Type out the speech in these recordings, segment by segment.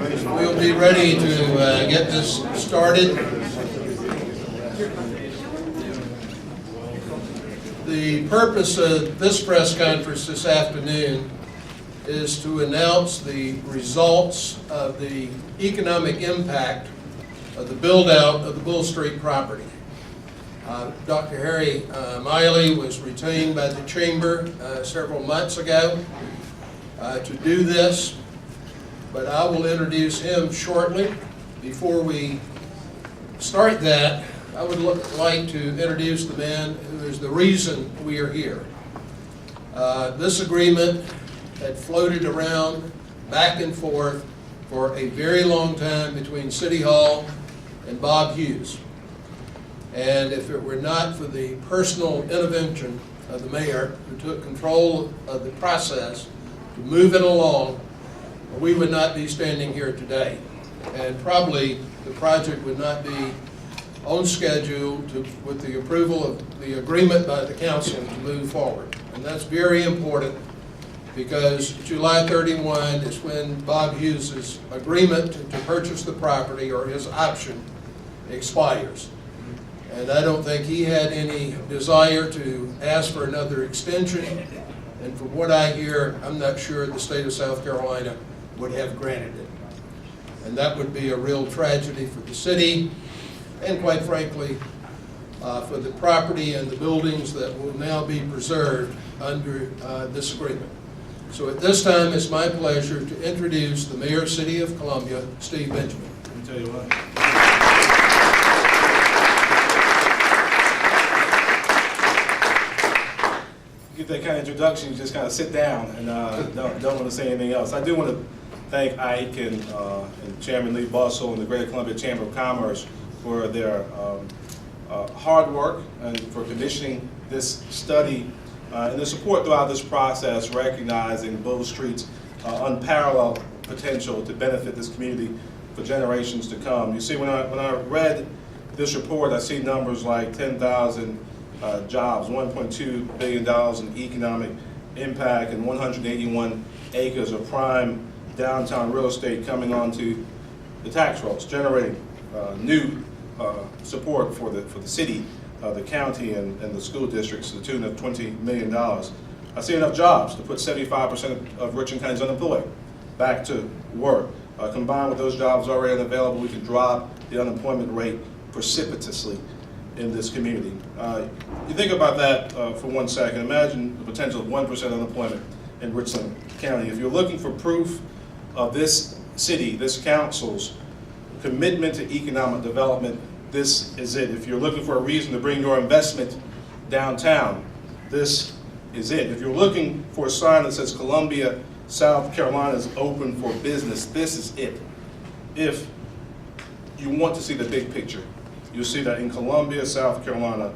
We'll be ready to get this started. The purpose of this press conference this afternoon is to announce the results of the economic impact of the build-out of the Bull Street property. Dr. Harry Miley was retained by the Chamber several months ago to do this, but I will introduce him shortly. Before we start that, I would like to introduce the man who is the reason we are here. This agreement had floated around back and forth for a very long time between City Hall and Bob Hughes. And if it were not for the personal intervention of the mayor, who took control of the process to move it along, we would not be standing here today. And probably the project would not be on schedule with the approval of the agreement by the council to move forward. And that's very important because July 31 is when Bob Hughes' agreement to purchase the property, or his option, expires. And I don't think he had any desire to ask for another extension. And from what I hear, I'm not sure the state of South Carolina would have granted it. And that would be a real tragedy for the city, and quite frankly, for the property and the buildings that will now be preserved under this agreement. So at this time, it's my pleasure to introduce the Mayor of the City of Columbia, Steve Benjamin. Let me tell you what. Get that kind of introduction, you just kind of sit down and don't want to say anything else. I do want to thank Ike and Chairman Lee Bussell and the Greater Columbia Chamber of Commerce for their hard work and for commissioning this study and the support throughout this process, recognizing Bull Street's unparalleled potential to benefit this community for generations to come. You see, when I read this report, I see numbers like 10,000 jobs, $1.2 billion in economic impact, and 181 acres of prime downtown real estate coming onto the tax rolls, generating new support for the city, the county, and the school districts to the tune of $20 million. I see enough jobs to put 75% of Richland County's unemployed back to work. Combined with those jobs already unavailable, we can drop the unemployment rate precipitously in this community. You think about that for 1 second. Imagine the potential of 1% unemployment in Richland County. If you're looking for proof of this city, this council's commitment to economic development, this is it. If you're looking for a reason to bring your investment downtown, this is it. If you're looking for a sign that says Columbia, South Carolina is open for business, this is it. If you want to see the big picture, you'll see that in Columbia, South Carolina,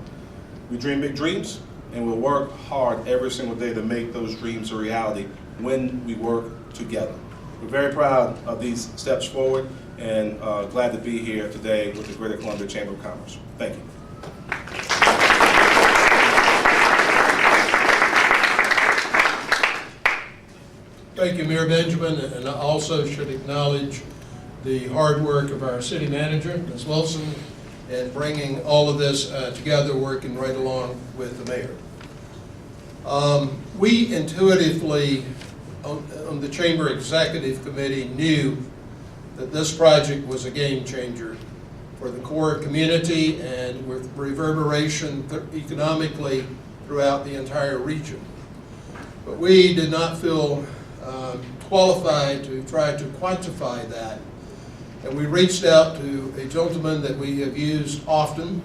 we dream big dreams, and we'll work hard every single day to make those dreams a reality when we work together. We're very proud of these steps forward, and glad to be here today with the Greater Columbia Chamber of Commerce. Thank you. Thank you, Mayor Benjamin, and I also should acknowledge the hard work of our city manager, Ms. Wilson, in bringing all of this together, working right along with the mayor. We intuitively, on the Chamber Executive Committee, knew that this project was a game changer for the core community and with reverberation economically throughout the entire region. But we did not feel qualified to try to quantify that. And we reached out to a gentleman that we have used often,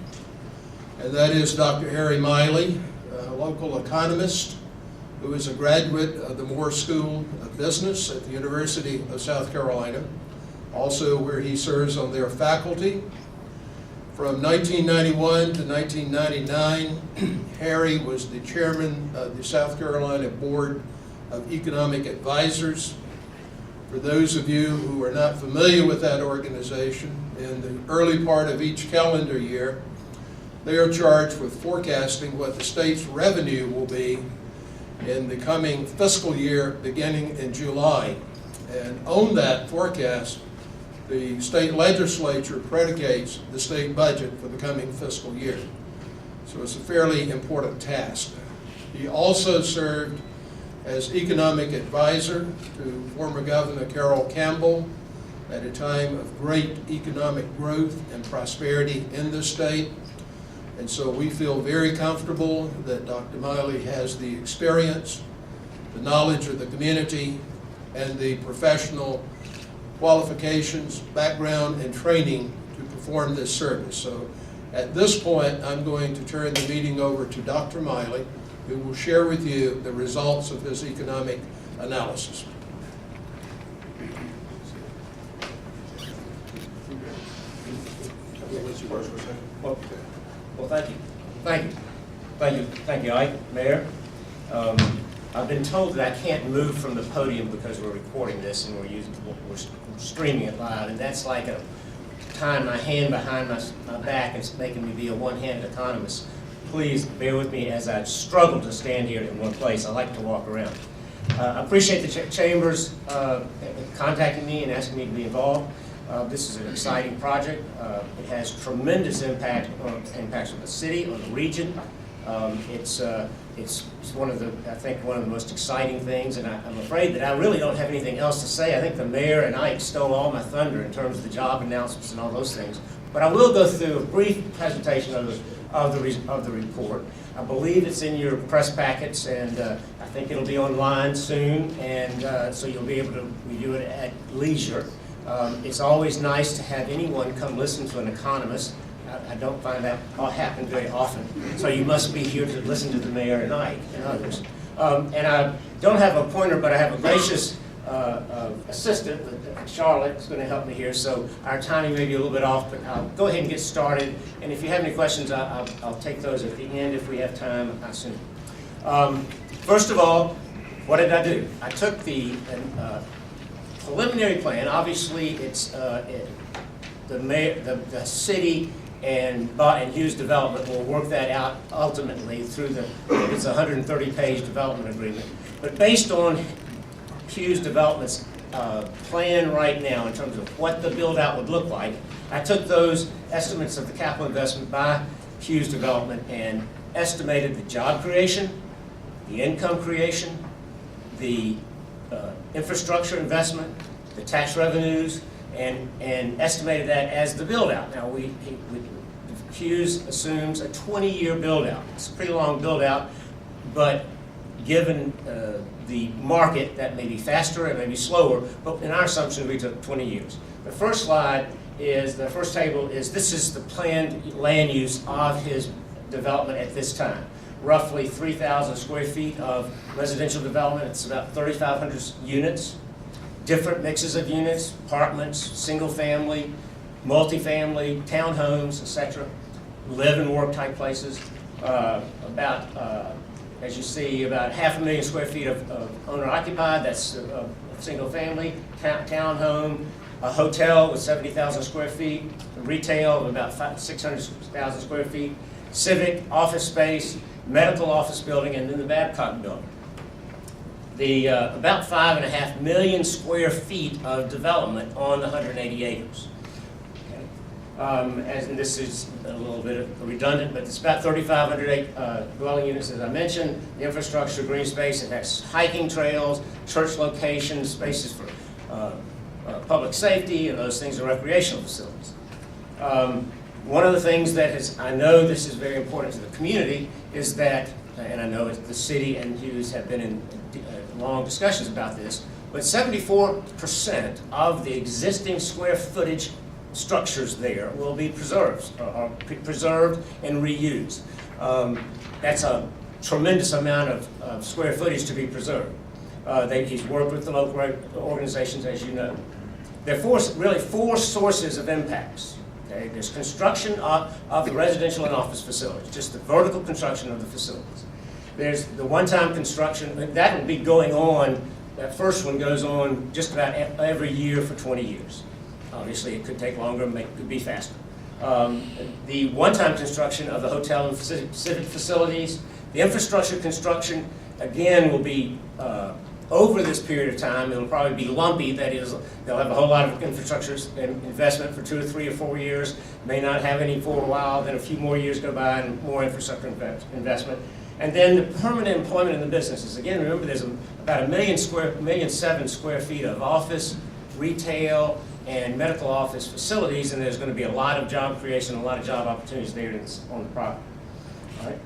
and that is Dr. Harry Miley, a local economist who is a graduate of the Moore School of Business at the University of South Carolina, also where he serves on their faculty. From 1991 to 1999, Harry was the chairman of the South Carolina Board of Economic Advisors. For those of you who are not familiar with that organization, in the early part of each calendar year, they are charged with forecasting what the state's revenue will be in the coming fiscal year beginning in July. And on that forecast, the state legislature predicates the state budget for the coming fiscal year. So it's a fairly important task. He also served as economic advisor to former Governor Carroll Campbell at a time of great economic growth and prosperity in this state. And so we feel very comfortable that Dr. Miley has the experience, the knowledge of the community, and the professional qualifications, background, and training to perform this service. So at this point, I'm going to turn the meeting over to Dr. Miley, who will share with you the results of his economic analysis. Well, thank you, Ike, Mayor. I've been told that I can't move from the podium because we're recording this and we're streaming it live, and that's like tying my hand behind my back and it's making me be a one-handed economist. Please bear with me as I struggle to stand here in one place. I like to walk around. I appreciate the Chambers contacting me and asking me to be involved. This is an exciting project. It has tremendous impacts on the city, on the region. It's one of the, I think, one of the most exciting things, and I'm afraid that I really don't have anything else to say. I think the mayor and Ike stole all my thunder in terms of the job announcements and all those things. But I will go through a brief presentation of the report. I believe it's in your press packets, and I think it'll be online soon, and so you'll be able to review it at leisure. It's always nice to have anyone come listen to an economist. I don't find that happen very often. So you must be here to listen to the mayor and Ike and others. And I don't have a pointer, but I have a gracious assistant, Charlotte, is going to help me here. So our timing may be a little bit off, but I'll go ahead and get started. And if you have any questions, I'll take those at the end if we have time, I assume. First of all, what did I do? I took the preliminary plan. Obviously, it's the city and Hughes Development will work that out ultimately through it's a 130-page development agreement. But based on Hughes Development's plan right now in terms of what the build-out would look like, I took those estimates of the capital investment by Hughes Development and estimated the job creation, the income creation, the infrastructure investment, the tax revenues, and estimated that as the build-out. Now, Hughes assumes a 20-year build-out. It's a pretty long build-out, but given the market, that may be faster, it may be slower, but in our assumption, we took 20 years. The first table is, this is the planned land use of his development at this time. Roughly 3,000 square feet of residential development. It's about 3,500 units, different mixes of units, apartments, single family, multifamily, townhomes, etc. Live and work type places. As you see, about 500,000 square feet of owner occupied. That's a single family, townhome, a hotel with 70,000 square feet, retail of about 600,000 square feet, civic, office space, medical office building, and then the Babcock building. The about 5.5 million square feet of development on the 180 acres. Okay. And this is a little bit redundant, but it's about 3,500 dwelling units, as I mentioned. The infrastructure, green space, it has hiking trails, church locations, spaces for public safety, and those things are recreational facilities. One of the things that I know this is very important to the community, is that, and I know the city and Hughes have been in long discussions about this, but 74% of the existing square footage structures there will be preserved and reused. That's a tremendous amount of square footage to be preserved. He's worked with the local organizations, as you know. There are really four sources of impacts. Okay? There's construction of the residential and office facilities, just the vertical construction of the facilities. There's the one-time construction, that will be going on, that first one goes on just about every year for 20 years. Obviously, it could take longer, could be faster. The one-time construction of the hotel and civic facilities, the infrastructure construction, again, will be over this period of time, it'll probably be lumpy. That is, they'll have a whole lot of infrastructure investment for 2 or 3 or 4 years, may not have any for a while, then a few more years go by and more infrastructure investment. And then the permanent employment in the businesses. Again, remember there's about 1,000,007 square feet of office, retail, and medical office facilities, and there's going to be a lot of job creation, a lot of job opportunities there on the property. All right.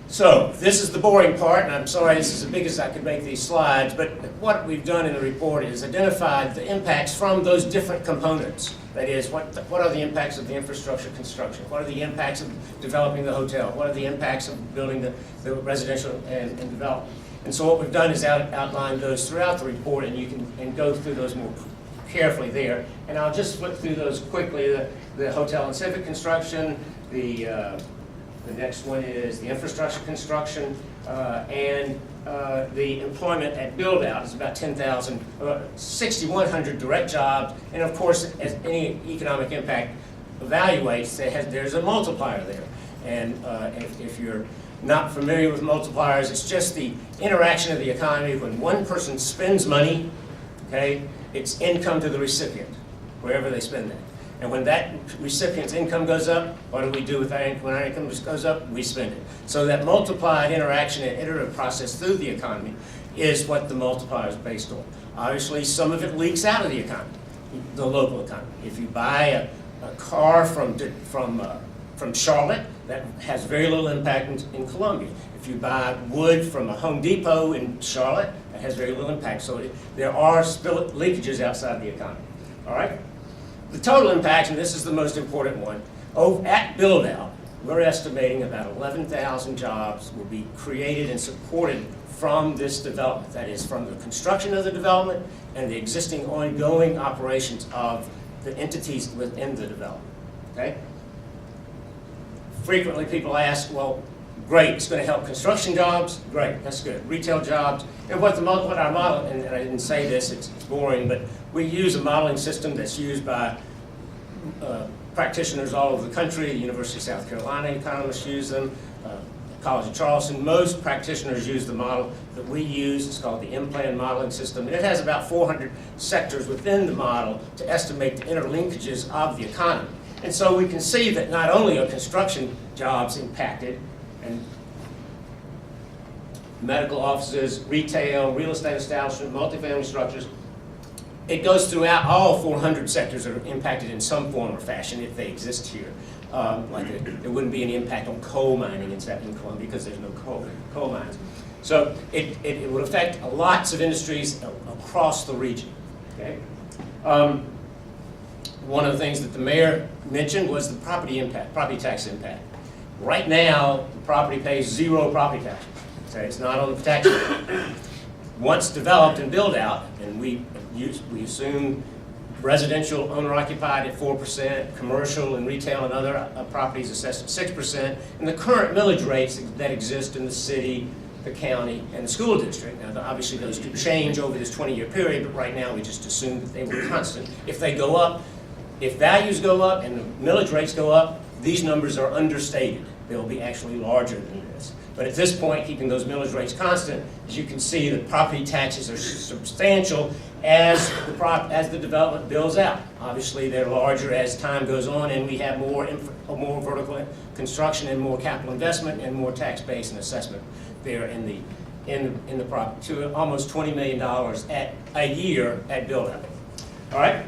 So this is the boring part, and I'm sorry this is as big as I could make these slides, but what we've done in the report is identified the impacts from those different components. That is, what are the impacts of the infrastructure construction? What are the impacts of developing the hotel? What are the impacts of building the residential and development? And so what we've done is outline those throughout the report, and you can go through those more carefully there. And I'll just flip through those quickly. The hotel and civic construction, the next one is the infrastructure construction, and the employment at build-out is about 10,000, 6,100 direct jobs, and of course, as any economic impact evaluates, there's a multiplier there. And if you're not familiar with multipliers, it's just the interaction of the economy. When one person spends money, okay, it's income to the recipient, wherever they spend that. And when that recipient's income goes up, what do we do with our income? When our income goes up, we spend it. So that multiplied interaction and iterative process through the economy is what the multiplier is based on. Obviously, some of it leaks out of the economy, the local economy. If you buy a car from Charlotte, that has very little impact in Columbia. If you buy wood from a Home Depot in Charlotte, that has very little impact. So there are leakages outside the economy. All right? The total impact, and this is the most important one, at build-out, we're estimating about 11,000 jobs will be created and supported from this development. That is, from the construction of the development and the existing ongoing operations of the entities within the development. Okay? Frequently people ask, well, great, it's going to help construction jobs, great, that's good. Retail jobs, and what our model, and I didn't say this, it's boring, but we use a modeling system that's used by practitioners all over the country. The University of South Carolina economists use them, College of Charleston. Most practitioners use the model that we use. It's called the M-Plan modeling system, and it has about 400 sectors within the model to estimate the interlinkages of the economy. And so we can see that not only are construction jobs impacted, and medical offices, retail, real estate establishment, multifamily structures, it goes throughout. All 400 sectors are impacted in some form or fashion if they exist here. There wouldn't be any impact on coal mining in Columbia because there's no coal mines. So it would affect lots of industries across the region. Okay? One of the things that the mayor mentioned was the property tax impact. Right now, the property pays 0 property taxes. So it's not on the tax bill. Once developed and built out, and we assume residential owner-occupied at 4%, commercial and retail and other properties assessed at 6%, and the current millage rates that exist in the city, the county, and the school district. Now, obviously, those could change over this 20-year period, but right now we just assume that they were constant. If they go up, if values go up and the millage rates go up, these numbers are understated. They'll be actually larger than this. But at this point, keeping those millage rates constant, as you can see, the property taxes are substantial as the development builds out. Obviously, they're larger as time goes on, and we have more vertical construction and more capital investment and more tax base and assessment there in the property, to almost $20 million a year at build out. All right.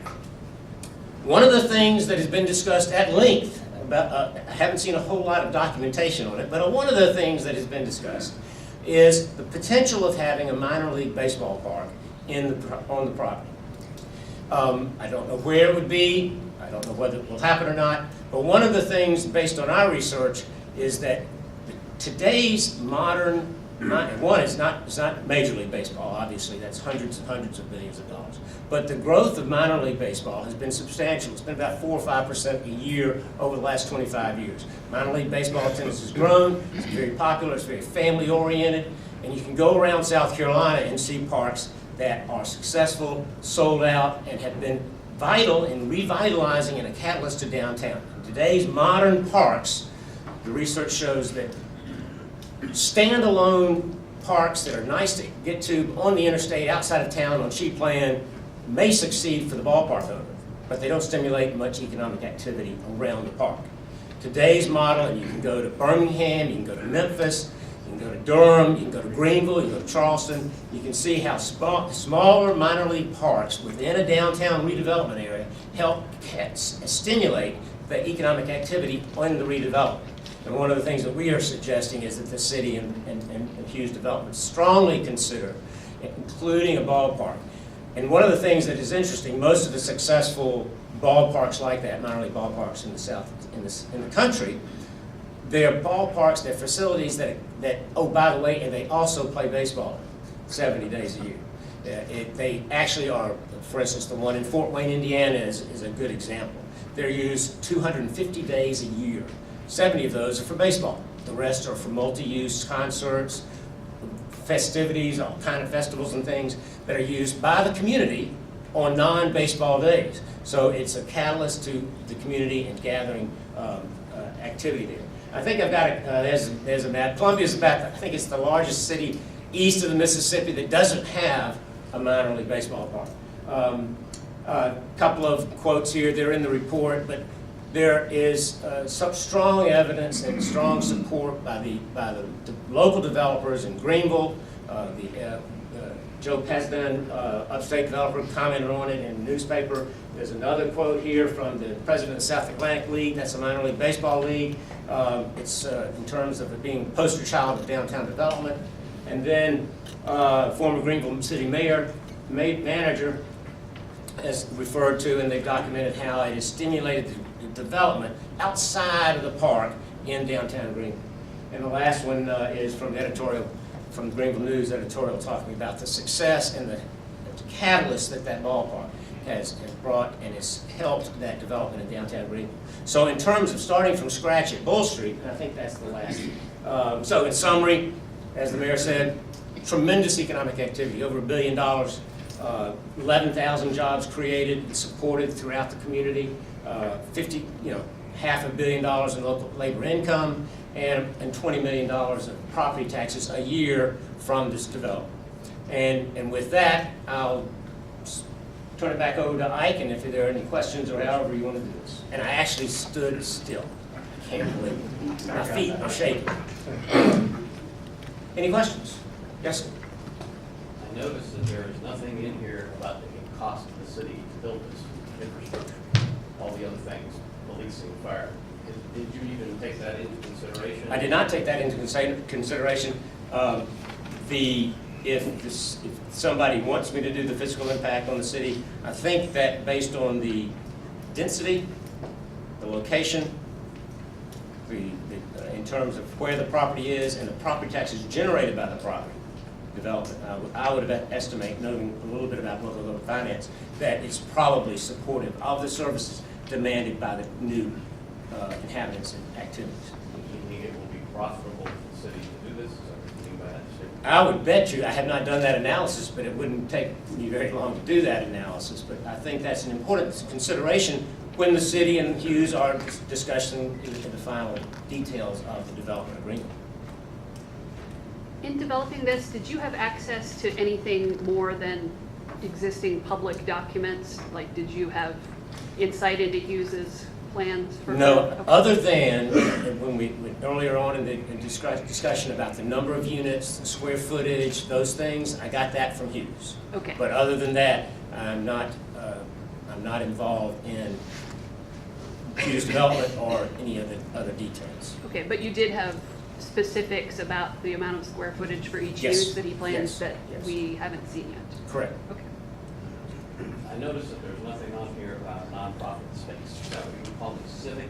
One of the things that has been discussed at length, I haven't seen a whole lot of documentation on it, but one of the things that has been discussed is the potential of having a minor league baseball park on the property. I don't know where it would be, I don't know whether it will happen or not, but one of the things based on our research is that today's modern, one, it's not Major League Baseball, obviously, that's hundreds and hundreds of billions of dollars. But the growth of minor league baseball has been substantial. It's been about 4 or 5% a year over the last 25 years. Minor league baseball attendance has grown, it's very popular, it's very family oriented, and you can go around South Carolina and see parks that are successful, sold out, and have been vital in revitalizing and a catalyst to downtown. In today's modern parks, the research shows that standalone parks that are nice to get to on the interstate, outside of town, on cheap land, may succeed for the ballpark owner, but they don't stimulate much economic activity around the park. Today's model, and you can go to Birmingham, you can go to Memphis, you can go to Durham, you can go to Greenville, you can go to Charleston, you can see how smaller minor league parks within a downtown redevelopment area help stimulate the economic activity on the redevelopment. And one of the things that we are suggesting is that the city and Hughes Development strongly consider including a ballpark. And one of the things that is interesting, most of the successful ballparks like that, minor league ballparks in the South, in the country, they're ballparks, they're facilities that, oh, by the way, and they also play baseball 70 days a year. They actually are, for instance, the one in Fort Wayne, Indiana is a good example. They're used 250 days a year. 70 of those are for baseball. The rest are for multi-use concerts, festivities, all kind of festivals and things that are used by the community on non-baseball days. So it's a catalyst to the community and gathering activity there. I think I've got there's a map. Columbia's about, I think it's the largest city east of the Mississippi that doesn't have a minor league baseball park. A couple of quotes here, they're in the report, but there is some strong evidence and strong support by the local developers in Greenville. Joe Pesden, upstate developer, commented on it in the newspaper. There's another quote here from the president of the South Atlantic League. That's a minor league baseball league. It's in terms of it being the poster child of downtown development. And then former Greenville city manager has referred to, and they've documented how it has stimulated the development outside of the park in downtown Greenville. And the last one is from the editorial, from the Greenville News editorial, talking about the success and the catalyst that ballpark has brought and has helped that development in downtown Greenville. So in terms of starting from scratch at Bull Street, and I think that's the last. So in summary, as the mayor said, tremendous economic activity, over $1 billion, 11,000 jobs created and supported throughout the community, $500 million in local labor income, and $20 million of property taxes a year from this development. And with that, I'll turn it back over to Ike, and if there are any questions or however you want to do this. And I actually stood still. I can't believe it. My feet are shaking. Any questions? Yes, sir. I noticed that there is nothing in here about the cost of the city to build this infrastructure, all the other things, policing, fire. Did you even take that into consideration? I did not take that into consideration. If somebody wants me to do the fiscal impact on the city, I think that based on the density, the location, in terms of where the property is and the property taxes generated by the property development, I would estimate, knowing a little bit about local finance, that it's probably supportive of the services demanded by the new inhabitants and activities. Do you think it will be profitable for the city to do this? Is everything by that decision? I would bet you, I have not done that analysis, but it wouldn't take me very long to do that analysis. But I think that's an important consideration when the city and Hughes are discussing the final details of the development agreement. In developing this, did you have access to anything more than existing public documents? Like, did you have insight into Hughes's plans for? No, Okay. other than when we earlier on in the discussion about the number of units, the square footage, those things, I got that from Hughes. Okay. But other than that, I'm not involved in Hughes development or any of the other details. Okay, but you did have specifics about the amount of square footage for each Yes. use that he plans that Yes. we haven't seen yet. Correct. Okay. I noticed that there's nothing on here about nonprofit space. Is that what you call it, civic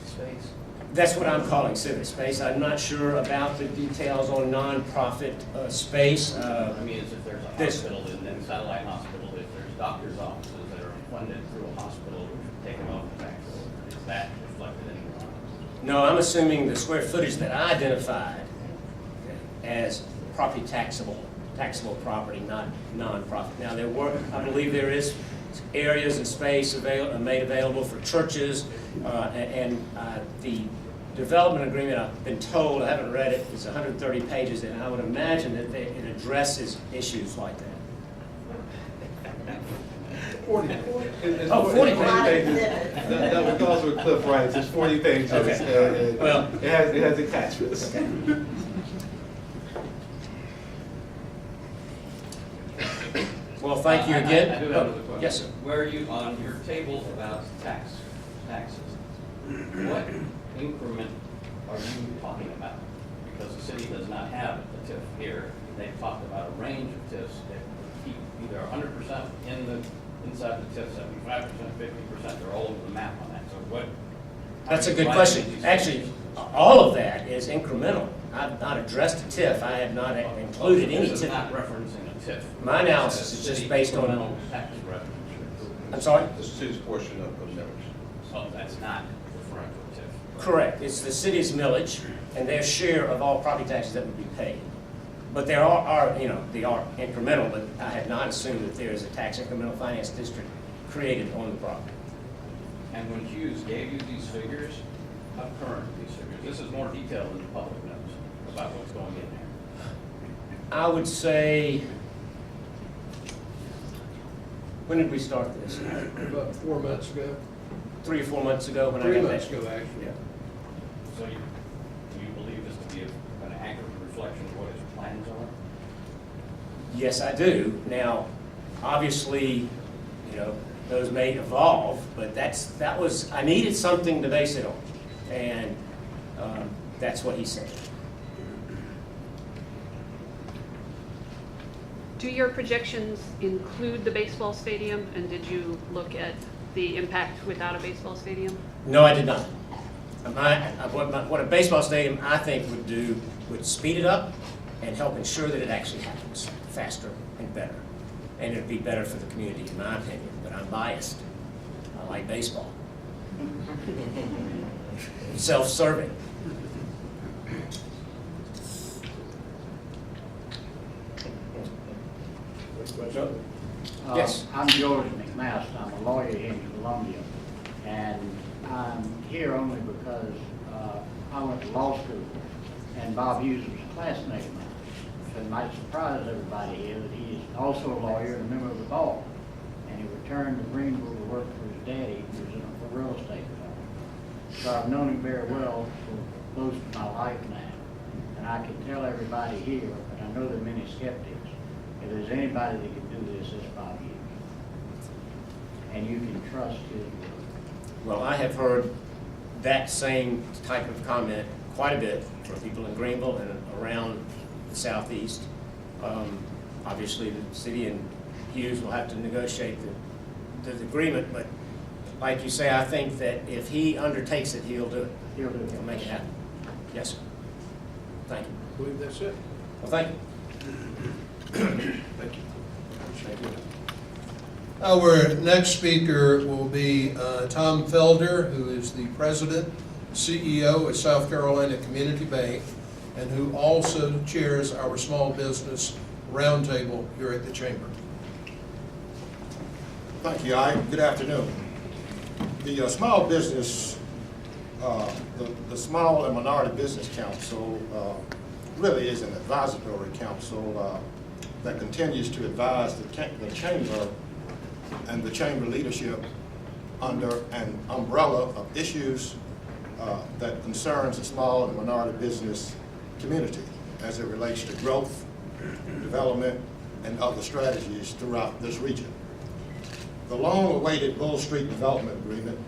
space? That's what I'm calling civic space. I'm not sure about the details on nonprofit space. I mean, as if there's a This- hospital and then satellite hospital, if there's doctor's offices that are funded through a hospital, which are taken off the tax bill, is that reflected anywhere on it? No, I'm assuming the square footage that I identified as property taxable property, not nonprofit. Now I believe there is areas and space made available for churches, and the development agreement, I've been told, I haven't read it, it's 130 pages, and I would imagine that it addresses issues like that. 40. Oh, 40 pages. That would cause with Cliff Wright. It's 40 pages. Okay. Well, it has attachments. Well, thank you again. I do have another question. Yes, sir. Where are you, on your table about taxes, what increment are you talking about? Because the city does not have a TIF here. They've talked about a range of TIFs that would keep either 100% inside the TIF, 75%, 50%. They're all over the map on that. So what? That's a good question. Actually, all of that is incremental. I've not addressed a TIF. I have not included any This is not TIF. referencing a TIF. My analysis is just based on. Tax revenue. I'm sorry? The city's portion of millage. So that's not referring to a TIF. Correct. It's the city's millage and their share of all property taxes that would be paid. But there are they are incremental, but I have not assumed that there is a tax incremental finance district created on the property. And when Hughes gave you these figures, how current are these figures? This is more detailed than the public knows about what's going in there. I would say, when did we start this? About 4 months ago, 3 or 4 months ago when I 3 got months that. ago, actually. Yeah. So do you believe this to be an accurate reflection of what his plans are? Yes, I do. Now, obviously, those may evolve, but I needed something to base it on. And that's what he said. Do your projections include the baseball stadium? And did you look at the impact without a baseball stadium? No, I did not. What a baseball stadium, I think, would do would speed it up and help ensure that it actually happens faster and better. And it'd be better for the community, in my opinion, but I'm biased. I like baseball. Self-serving. Yes. I'm George McLeese. I'm a lawyer here in Columbia, and I'm here only because I went to law school, and Bob Hughes was a classmate of mine. So it might surprise everybody here that he's also a lawyer and a member of the bar, and he returned to Greenville to work for his daddy, who was in a real estate firm. So I've known him very well for most of my life now, and I can tell everybody here, but I know there are many skeptics, if there's anybody that can do this, it's Bob Hughes. And you can trust his word. Well, I have heard that same type of comment quite a bit from people in Greenville and around the southeast. Obviously, the city and Hughes will have to negotiate the agreement, but like you say, I think that if he undertakes it, he'll do it. He'll do it. He'll make it happen. Yes, sir. Thank you. I believe that's it. Well, thank you. Thank you. Thank you. Our next speaker will be Tom Felder, who is the president, CEO of South Carolina Community Bank, and who also chairs our small business roundtable here at the Chamber. Thank you, Ike. Good afternoon. The small business, the Small and Minority Business Council really is an advisory council that continues to advise the Chamber and the Chamber leadership under an umbrella of issues that concerns the small and minority business community as it relates to growth, development, and other strategies throughout this region. The long-awaited Bull Street Development Agreement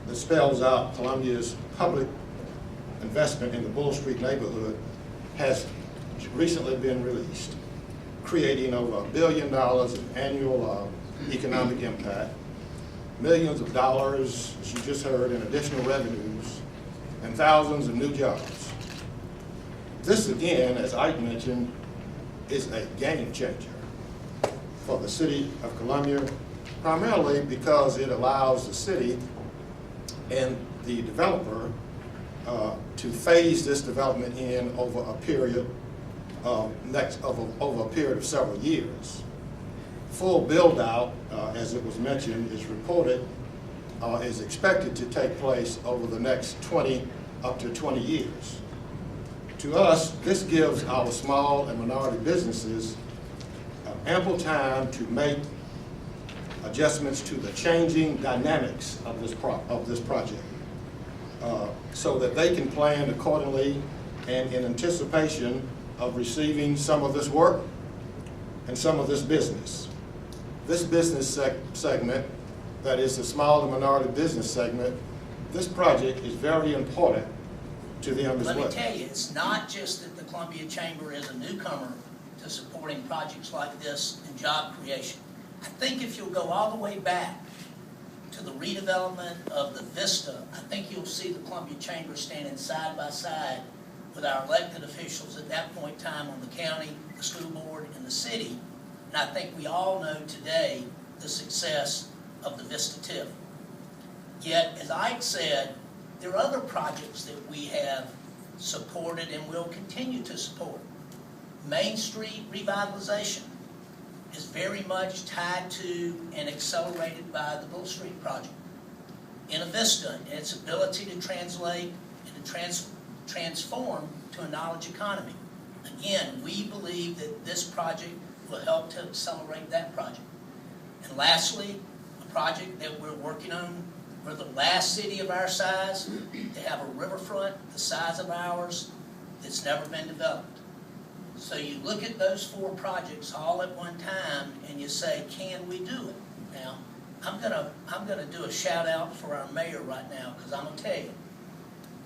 that spells out Columbia's public investment in the Bull Street neighborhood has recently been released, creating over $1 billion in annual economic impact, millions of dollars, as you just heard, in additional revenues, and thousands of new jobs. This, again, as Ike mentioned, is a game changer for the city of Columbia, primarily because it allows the city and the developer to phase this development in over a period of several years. Full build-out, as it was mentioned, is reported is expected to take place over the next 20 up to 20 years. To us, this gives our small and minority businesses ample time to make adjustments to the changing dynamics of this project, so that they can plan accordingly and in anticipation of receiving some of this work and some of this business. This business segment, that is the small and minority business segment, this project is very important to them as well. Let me tell you, it's not just that the Columbia Chamber is a newcomer to supporting projects like this and job creation. I think if you'll go all the way back to the redevelopment of the Vista, I think you'll see the Columbia Chamber standing side by side with our elected officials at that point in time on the county, the school board, and the city. And I think we all know today the success of the Vista TIF. Yet, as Ike said, there are other projects that we have supported and will continue to support. Main Street revitalization is very much tied to and accelerated by the Bull Street project. Vista and its ability to translate and to transform to a knowledge economy. Again, we believe that this project will help to accelerate that project. And lastly, a project that we're working on, we're the last city of our size to have a riverfront the size of ours that's never been developed. So you look at those 4 projects all at one time and you say, can we do it? Now, I'm gonna do a shout out for our mayor right now, because I'm gonna tell you,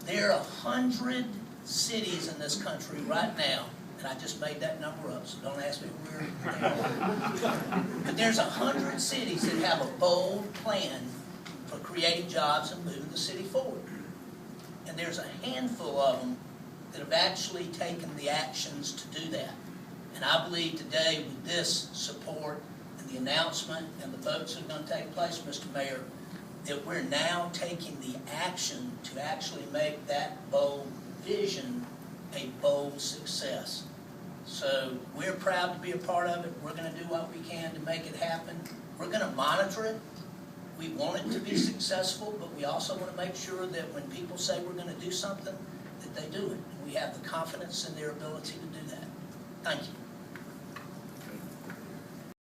there are 100 cities in this country right now, and I just made that number up, so don't ask me where they are. But there's 100 cities that have a bold plan for creating jobs and moving the city forward. And there's a handful of them that have actually taken the actions to do that. And I believe today with this support and the announcement and the votes that are going to take place, Mr. Mayor, that we're now taking the action to actually make that bold vision a bold success. So we're proud to be a part of it. We're going to do what we can to make it happen. We're going to monitor it. We want it to be successful, but we also want to make sure that when people say we're going to do something, that they do it. And we have the confidence in their ability to do that. Thank you.